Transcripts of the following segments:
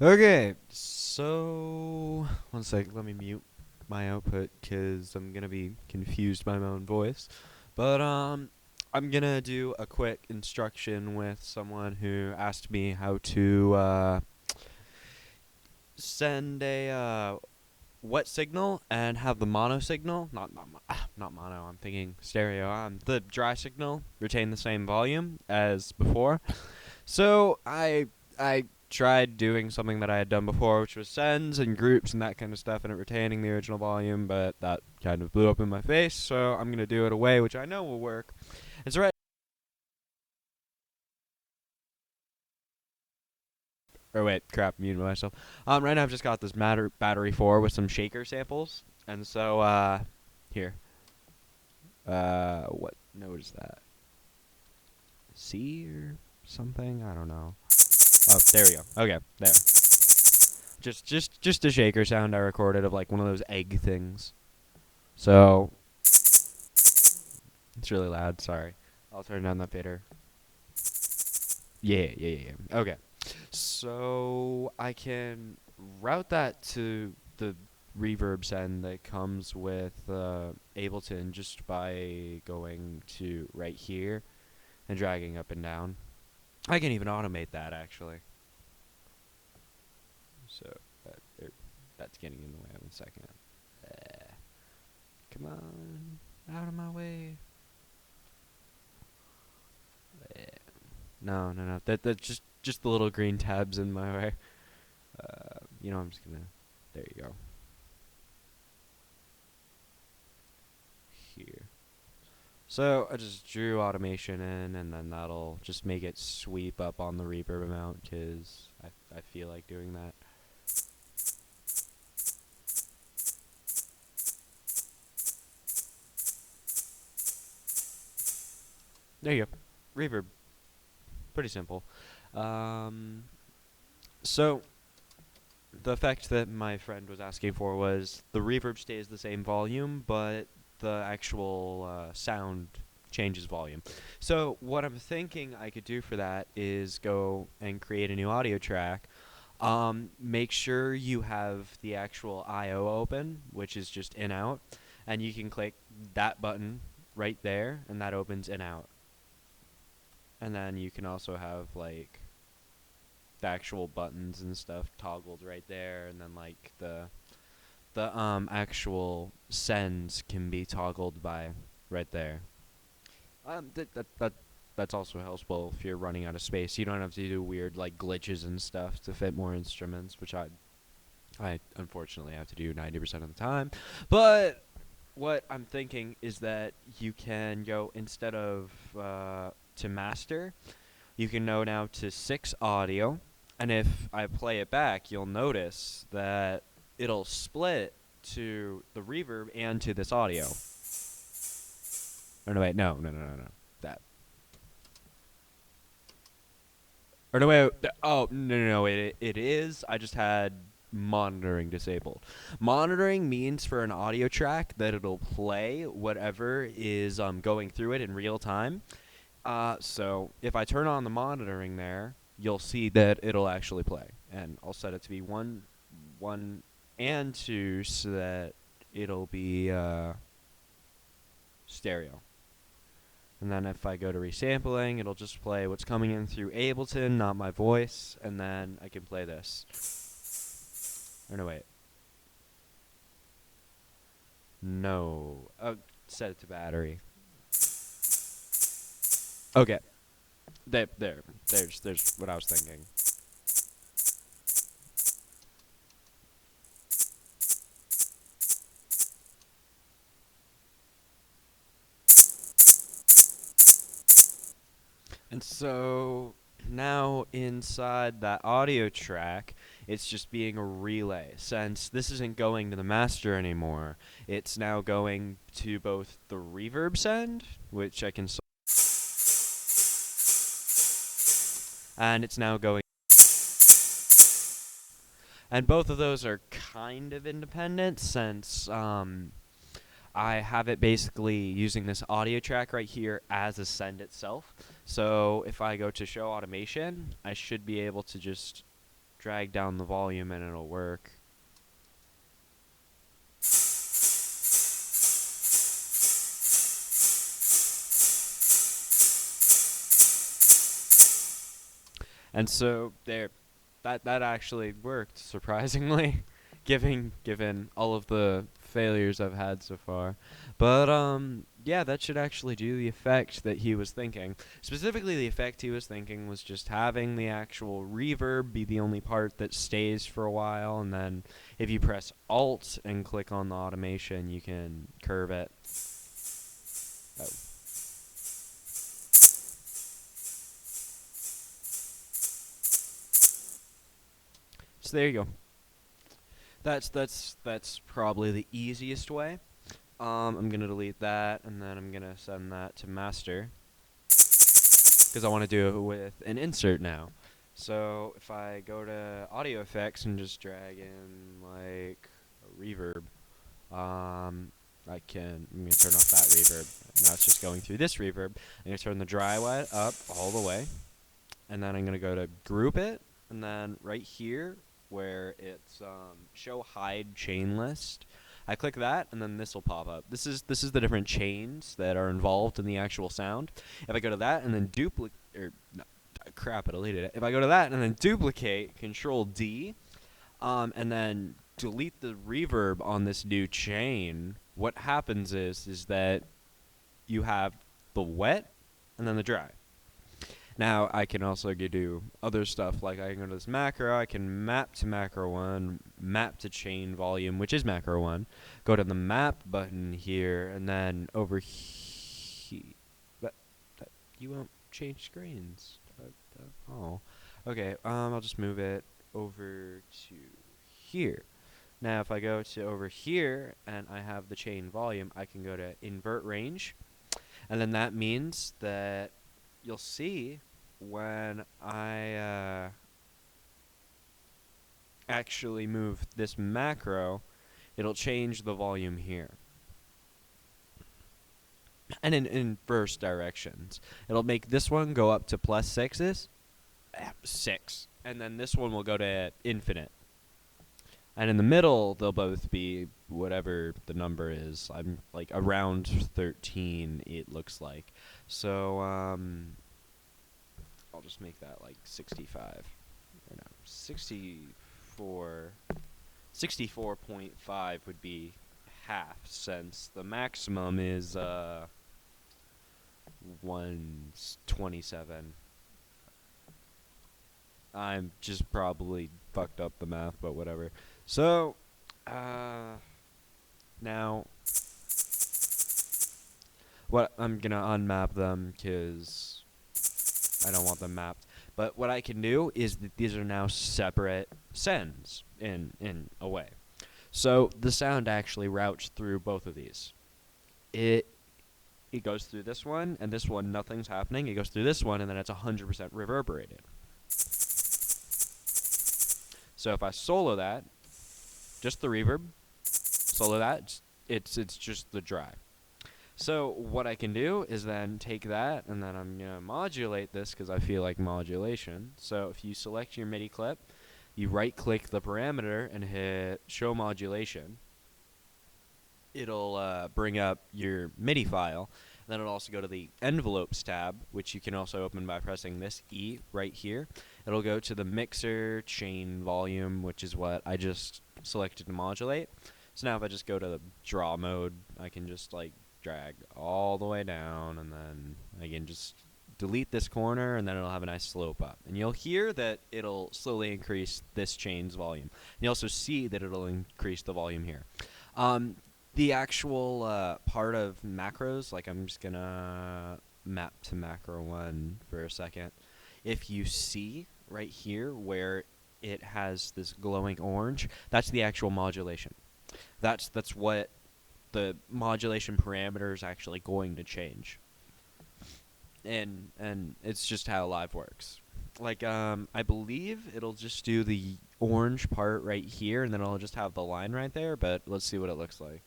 Okay, so one sec, let me mute my output because I'm gonna be confused by my own voice. But I'm gonna do a quick instruction with someone who asked me how to send a wet signal and have the mono signal, not mono. I'm thinking stereo. The dry signal retain the same volume as before. So I tried doing something that I had done before, which was sends and groups and that kind of stuff, and it retaining the original volume, but that kind of blew up in my face. So I'm gonna do it a way which I know will work. It's right. Or wait, crap, muted myself. Right now I've just got this battery 4 with some shaker samples, and so here. What note is that? C or something? I don't know. Oh, there we go. Okay, there. Just a shaker sound I recorded of like one of those egg things. So it's really loud. Sorry. I'll turn down that fader. Yeah. Okay. So I can route that to the reverb send that comes with Ableton just by going to right here and dragging up and down. I can even automate that actually. So that's getting in the way. One second. Come on, out of my way. No. That's just the little green tabs in my way. I'm just gonna. There you go. Here. So I just drew automation in, and then that'll just make it sweep up on the reverb amount, cause I feel like doing that. There you go. Reverb. Pretty simple. Um, so the effect that my friend was asking for was the reverb stays the same volume, but the actual sound changes volume. So what I'm thinking I could do for that is go and create a new audio track. Make sure you have the actual I/O open, which is just in out, and you can click that button right there, and that opens in out. And then you can also have like the actual buttons and stuff toggled right there, and then like the actual sends can be toggled by right there. That's also helpful if you're running out of space. You don't have to do weird like glitches and stuff to fit more instruments, which I unfortunately have to do 90% of the time. But what I'm thinking is that you can go instead of to master, you can go now to 6 audio, and if I play it back, you'll notice that it'll split to the reverb and to this audio. Or no, wait, no. That. Or no, wait. Oh, no. It is. I just had monitoring disabled. Monitoring means for an audio track that it'll play whatever is going through it in real time. So if I turn on the monitoring there, you'll see that it'll actually play. And I'll set it to be 1, and 2 so that it'll be stereo. And then if I go to resampling, it'll just play what's coming in through Ableton, not my voice, and then I can play this. Or no, wait. No. Set it to battery. Okay. There's what I was thinking. And so now inside that audio track, it's just being a relay. Since this isn't going to the master anymore, it's now going to both the reverb send, which I can and it's now going, and both of those are kind of independent since I have it basically using this audio track right here as a send itself. So if I go to show automation, I should be able to just drag down the volume and it'll work. And so that actually worked surprisingly, given all of the failures I've had so far. But yeah, that should actually do the effect that he was thinking. Specifically, the effect he was thinking was just having the actual reverb be the only part that stays for a while, and then if you press Alt and click on the automation, you can curve it. Oh. So there you go. That's probably the easiest way. I'm gonna delete that, and then I'm gonna send that to master, because I want to do it with an insert now. So if I go to audio effects and just drag in like a reverb, I'm gonna turn off that reverb. Now it's just going through this reverb. I'm gonna turn the dry wet up all the way, and then I'm gonna go to group it, and then right here where it's show hide chain list, I click that, and then this will pop up. This is the different chains that are involved in the actual sound. If I go to that and then duplicate, or no, crap, I deleted it. If I go to that and then duplicate, Control D, and then delete the reverb on this new chain, what happens is that you have the wet and then the dry. Now, I can also do other stuff, like I can go to this macro, I can map to macro 1, map to chain volume, which is macro 1, go to the map button here, and then over here, you won't change screens. Oh, okay, I'll just move it over to here. Now, if I go to over here, and I have the chain volume, I can go to invert range, and then that means that you'll see when I actually move this macro, it'll change the volume here. And in inverse directions. It'll make this one go up to +6, and then this one will go to infinite. And in the middle, they'll both be whatever the number is. I'm like around 13, it looks like. So, I'll just make that like 65. Or no, 64. 64.5 would be half, since the maximum is 127. I'm just probably fucked up the math, but whatever. So, now, what I'm gonna unmap them because I don't want them mapped. But what I can do is that these are now separate sends in a way. So the sound actually routes through both of these. It goes through this one, and this one nothing's happening. It goes through this one, and then it's 100% reverberated. So if I solo that, just the reverb, solo that, it's just the dry. So what I can do is then take that, and then I'm going to modulate this because I feel like modulation. So if you select your MIDI clip, you right-click the parameter and hit Show Modulation. It'll bring up your MIDI file. Then it'll also go to the Envelopes tab, which you can also open by pressing this E right here. It'll go to the Mixer Chain Volume, which is what I just selected to modulate. So now if I just go to the draw mode, I can just like drag all the way down, and then I can just delete this corner, and then it'll have a nice slope up. And you'll hear that it'll slowly increase this chain's volume. And you also see that it'll increase the volume here. The actual part of macros, like I'm just going to map to macro 1 for a second. If you see right here where it has this glowing orange, that's the actual modulation. That's what the modulation parameter is actually going to change. And it's just how live works. Like, I believe it'll just do the orange part right here, and then it'll just have the line right there, but let's see what it looks like.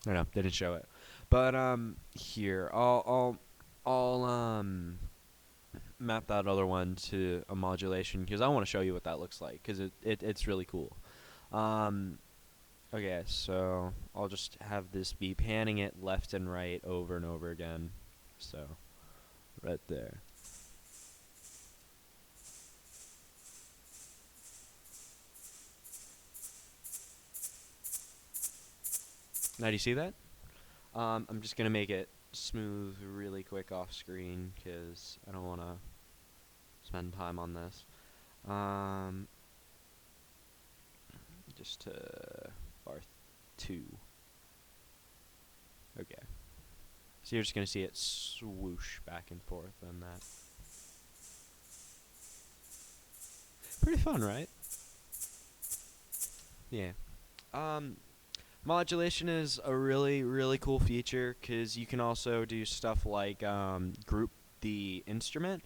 I don't know, didn't show it. But here I'll map that other one to a modulation because I want to show you what that looks like because it's really cool. Okay, so I'll just have this be panning it left and right over and over again. So right there. Now do you see that? I'm just gonna make it smooth really quick off screen because I don't want to spend time on this. Just to bar 2. Okay. So you're just gonna see it swoosh back and forth and that. Pretty fun, right? Yeah. Modulation is a really, really cool feature because you can also do stuff like group the instrument.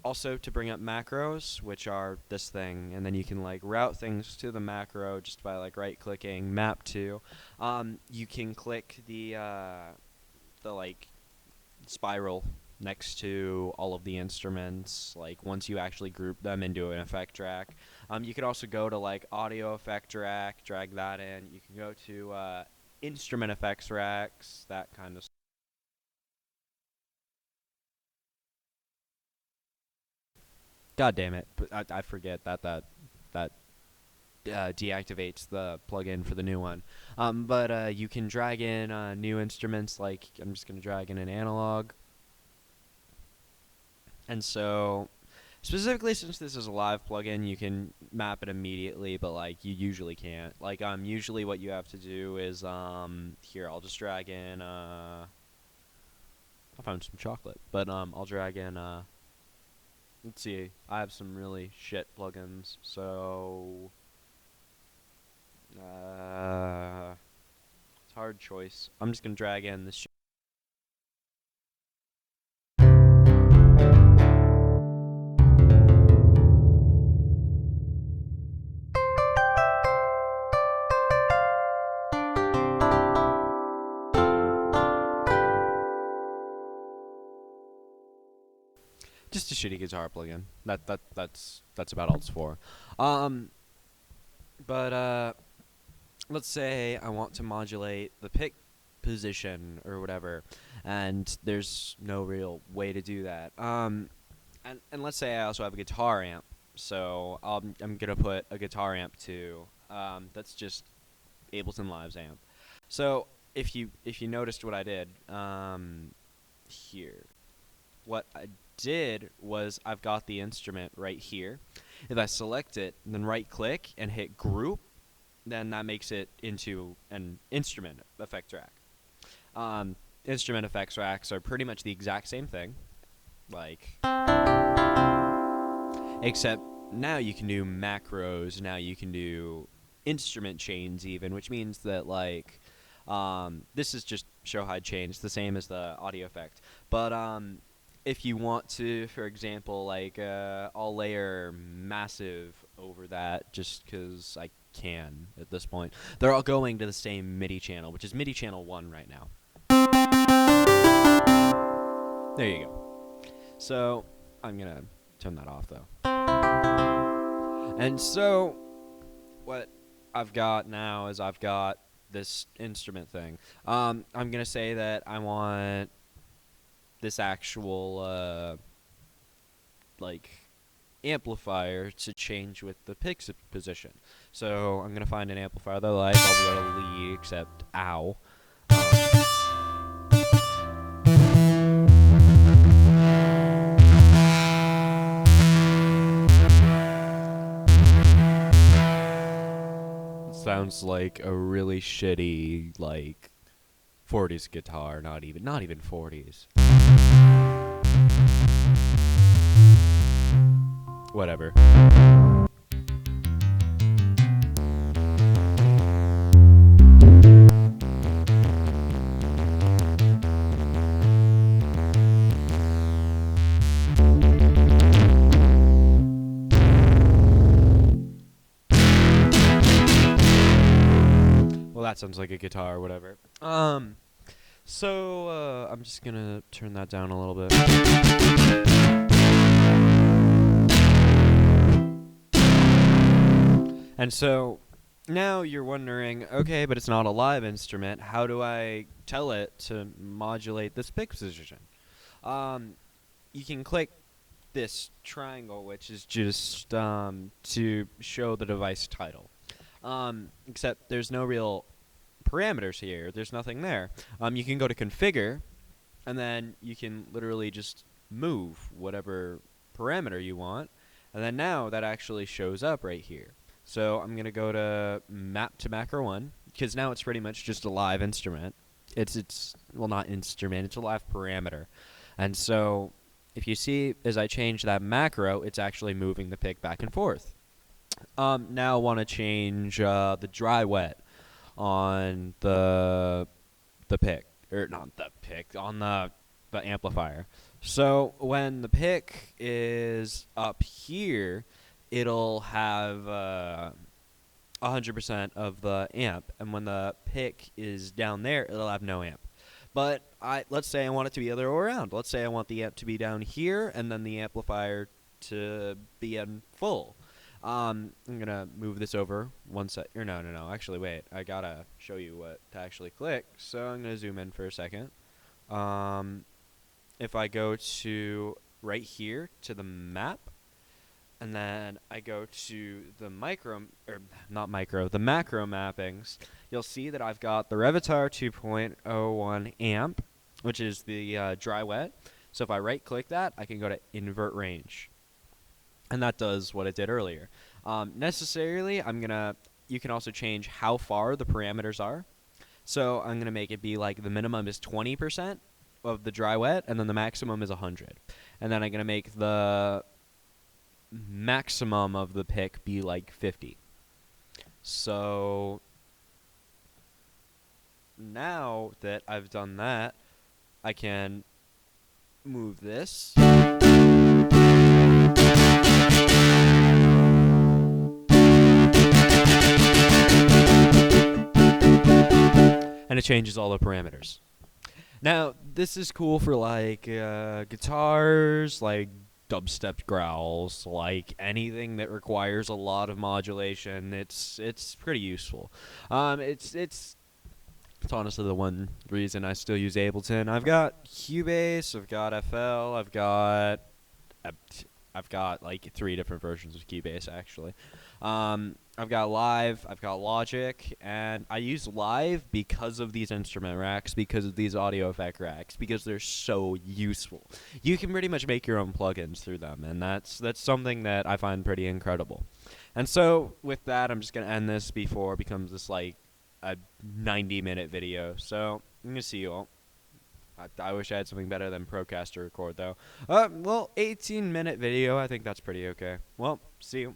Also to bring up macros, which are this thing, and then you can like route things to the macro just by like right-clicking map to. You can click the like spiral next to all of the instruments, like once you actually group them into an effect track. You could also go to like audio effect track, drag that in. You can go to instrument effects racks, that kind of stuff. God damn it! But I forget that deactivates the plugin for the new one. But you can drag in new instruments. Like I'm just gonna drag in an analog. And so, specifically since this is a live plugin, you can map it immediately, but like you usually can't. Like usually what you have to do is here I'll just drag in I found some chocolate, but I'll drag in let's see. I have some really shit plugins, so it's a hard choice. I'm just gonna drag in this. Just a shitty guitar plugin. That's about all it's for. But let's say I want to modulate the pick position or whatever, and there's no real way to do that. And let's say I also have a guitar amp, so I'm gonna put a guitar amp too. That's just Ableton Live's amp. So if you noticed what I did here, what I did was I've got the instrument right here. If I select it, then right click and hit group, then that makes it into an instrument effect track. Instrument effects racks are pretty much the exact same thing, like, except now you can do macros, now you can do instrument chains even, which means that like this is just show hide chains, the same as the audio effect. But if you want to, for example, like I'll layer massive over that just because I can at this point. They're all going to the same MIDI channel, which is MIDI channel 1 right now. There you go. So I'm going to turn that off though. And so what I've got now is I've got this instrument thing. I'm going to say that I want this actual like amplifier to change with the pick position. So I'm gonna find an amplifier that I like. I'll go to Lee, except ow. Sounds like a really shitty like 40s guitar, not even 40s. Whatever. Well, that sounds like a guitar or whatever. So, I'm just gonna turn that down a little bit. And so, now you're wondering, okay, but it's not a live instrument. How do I tell it to modulate this pick position? You can click this triangle, which is just to show the device title. Except there's no real parameters here. There's nothing there. You can go to configure, and then you can literally just move whatever parameter you want, and then now that actually shows up right here. So I'm gonna go to map to macro 1, because now it's pretty much just a live instrument. It's well, not instrument, it's a live parameter. And so if you see, as I change that macro, it's actually moving the pick back and forth. Now I want to change the dry wet on the pick, or not the pick, on the amplifier. So when the pick is up here, it'll have 100% of the amp, and when the pick is down there, it'll have no amp. But let's say I want it to be the other way around. Let's say I want the amp to be down here, and then the amplifier to be in full. I'm gonna move this over one sec. Or no. Actually, wait. I gotta show you what to actually click. So I'm gonna zoom in for a second. If I go to right here to the map, and then I go to the the macro mappings, you'll see that I've got the Revitar 2.01 amp, which is the dry wet. So if I right click that, I can go to invert range. And that does what it did earlier. Necessarily, you can also change how far the parameters are. So I'm going to make it be like the minimum is 20% of the dry wet, and then the maximum is 100. And then I'm going to make the maximum of the pick be like 50. So now that I've done that, I can move this. And it changes all the parameters. Now, this is cool for like guitars, like dubstep growls, like anything that requires a lot of modulation. It's pretty useful. It's honestly the one reason I still use Ableton. I've got Cubase, I've got FL, I've got like 3 different versions of Cubase actually. I've got Live, I've got Logic, and I use Live because of these instrument racks, because of these audio effect racks, because they're so useful. You can pretty much make your own plugins through them, and that's something that I find pretty incredible. And so with that, I'm just going to end this before it becomes this like a 90-minute video. So I'm going to see you all. I wish I had something better than Procaster Record, though. Well, 18-minute video, I think that's pretty okay. Well, see you.